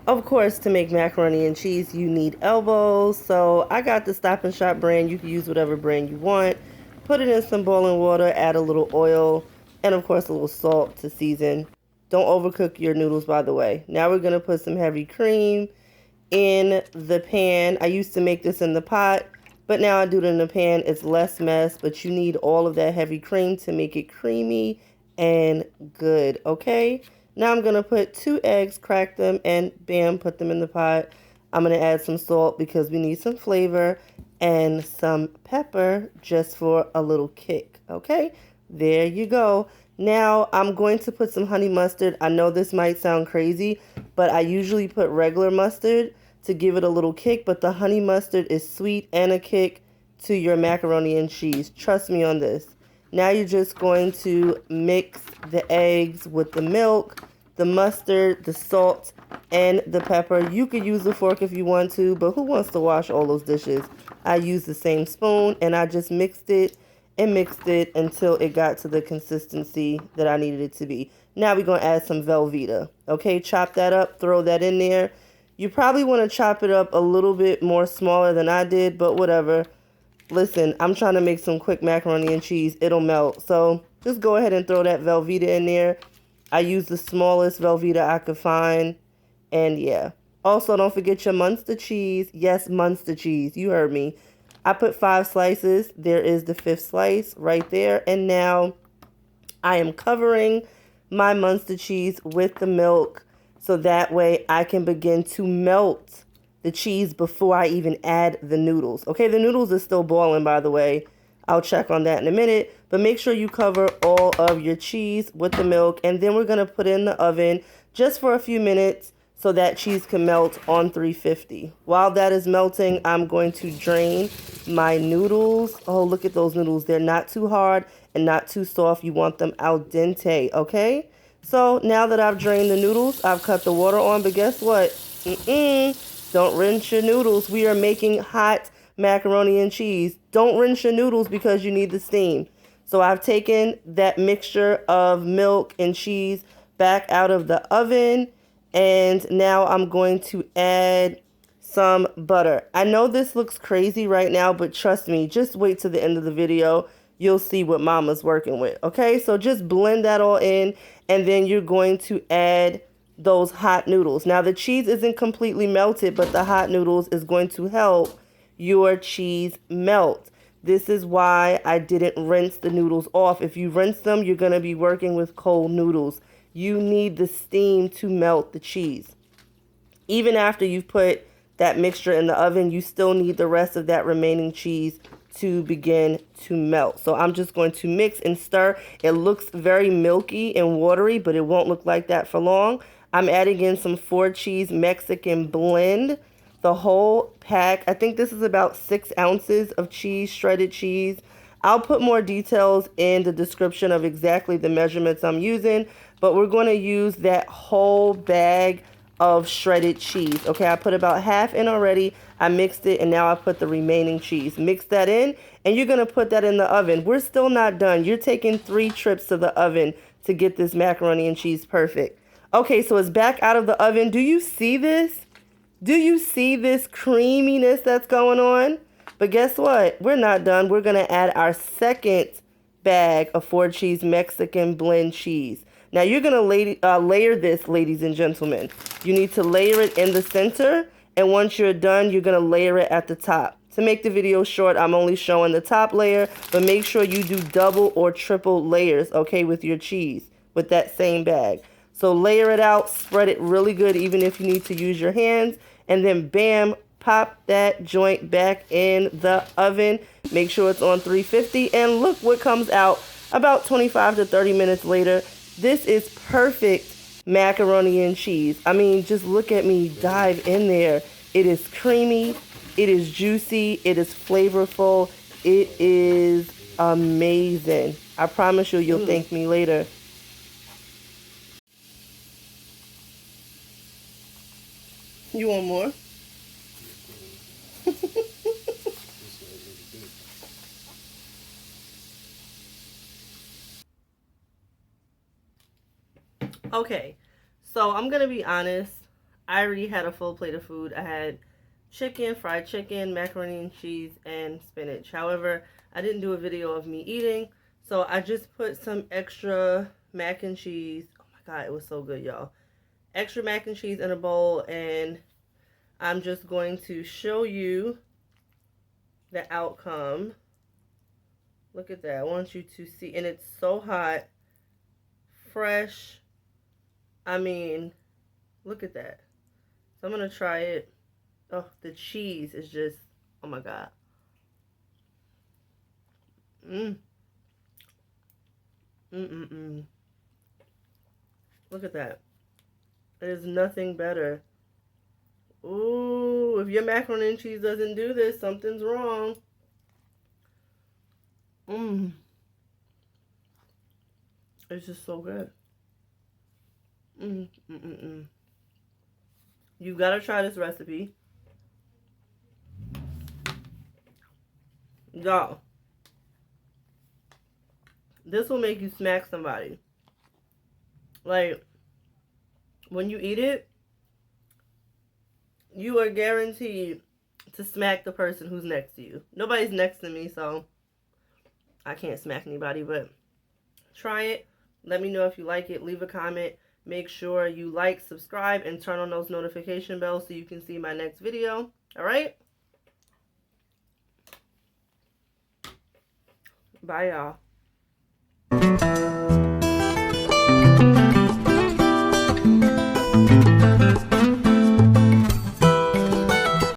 Of course, to make macaroni and cheese, you need elbows. So I got the Stop and Shop brand. You can use whatever brand you want. Put it in some boiling water, add a little oil, and of course a little salt to season. Don't overcook your noodles, by the way. Now we're going to put some heavy cream in the pan. I used to make this in the pot, but now I do it in the pan. It's less mess, but you need all of that heavy cream to make it creamy and good, okay? Now I'm going to put 2 eggs, crack them, and bam, put them in the pot. I'm going to add some salt because we need some flavor and some pepper just for a little kick, okay? There you go. Now I'm going to put some honey mustard. I know this might sound crazy, but I usually put regular mustard to give it a little kick, but the honey mustard is sweet and a kick to your macaroni and cheese. Trust me on this. Now you're just going to mix the eggs with the milk, the mustard, the salt, and the pepper. You could use a fork if you want to, but who wants to wash all those dishes? I used the same spoon, and I just mixed it and mixed it until it got to the consistency that I needed it to be. Now we're going to add some Velveeta. Okay, chop that up, throw that in there. You probably want to chop it up a little bit more smaller than I did, but whatever. Listen, I'm trying to make some quick macaroni and cheese. It'll melt. So just go ahead and throw that Velveeta in there. I used the smallest Velveeta I could find. And yeah. Also, don't forget your Munster cheese. Yes, Munster cheese. You heard me. I put 5 slices. There is the 5th slice right there. And now I am covering my Munster cheese with the milk so that way I can begin to melt the cheese before I even add the noodles. Okay, the noodles are still boiling, by the way. I'll check on that in a minute. But make sure you cover all of your cheese with the milk. And then we're going to put it in the oven just for a few minutes so that cheese can melt on 350. While that is melting, I'm going to drain my noodles. Oh, look at those noodles. They're not too hard and not too soft. You want them al dente, okay? So now that I've drained the noodles, I've cut the water on, but guess what? Don't rinse your noodles. We are making hot macaroni and cheese. Don't rinse your noodles because you need the steam. So I've taken that mixture of milk and cheese back out of the oven, and now I'm going to add some butter. I know this looks crazy right now, but trust me, just wait till the end of the video. You'll see what mama's working with. Okay, so just blend that all in, and then you're going to add those hot noodles. Now the cheese isn't completely melted, but the hot noodles is going to help your cheese melt. This is why I didn't rinse the noodles off. If you rinse them, you're going to be working with cold noodles. You need the steam to melt the cheese. Even after you've put that mixture in the oven, you still need the rest of that remaining cheese to begin to melt. So I'm just going to mix and stir. It looks very milky and watery, but it won't look like that for long. I'm adding in some 4 cheese Mexican blend, the whole pack. I think this is about 6 ounces of cheese, shredded cheese. I'll put more details in the description of exactly the measurements I'm using, but we're going to use that whole bag of shredded cheese. Okay, I put about half in already. I mixed it, and now I put the remaining cheese. Mix that in, and you're going to put that in the oven. We're still not done. You're taking 3 trips to the oven to get this macaroni and cheese perfect. Okay, so it's back out of the oven. Do you see this? Do you see this creaminess that's going on? But guess what? We're not done. We're going to add our second bag of 4 cheese Mexican blend cheese. Now you're going to layer this, ladies and gentlemen. You need to layer it in the center, and once you're done, you're going to layer it at the top. To make the video short, I'm only showing the top layer, but make sure you do double or triple layers, okay, with your cheese, with that same bag. So layer it out, spread it really good, even if you need to use your hands, and then bam, pop that joint back in the oven. Make sure it's on 350, and look what comes out about 25 to 30 minutes later. This is perfect macaroni and cheese. I mean, just look at me dive in there. It is creamy, it is juicy, it is flavorful, it is amazing. I promise you, you'll thank me later. You want more? Okay, so I'm gonna be honest. I already had a full plate of food. I had chicken, fried chicken, macaroni and cheese, and spinach. However, I didn't do a video of me eating, so I just put some extra mac and cheese. Oh my god, it was so good, y'all. Extra mac and cheese in a bowl, and I'm just going to show you the outcome. Look at that. I want you to see, and it's so hot, fresh. I mean, look at that. So I'm gonna try it. Oh, the cheese is just, oh my god. Mmm. Mm-mm-mm. Look at that. There's nothing better. Ooh, if your macaroni and cheese doesn't do this, something's wrong. Mmm. It's just so good. Mm-mm-mm-mm. You've got to try this recipe. Y'all, this will make you smack somebody. Like, when you eat it, you are guaranteed to smack the person who's next to you. Nobody's next to me, so I can't smack anybody, but try it. Let me know if you like it. Leave a comment. Make sure you like, subscribe, and turn on those notification bells so you can see my next video. All right? Bye, y'all.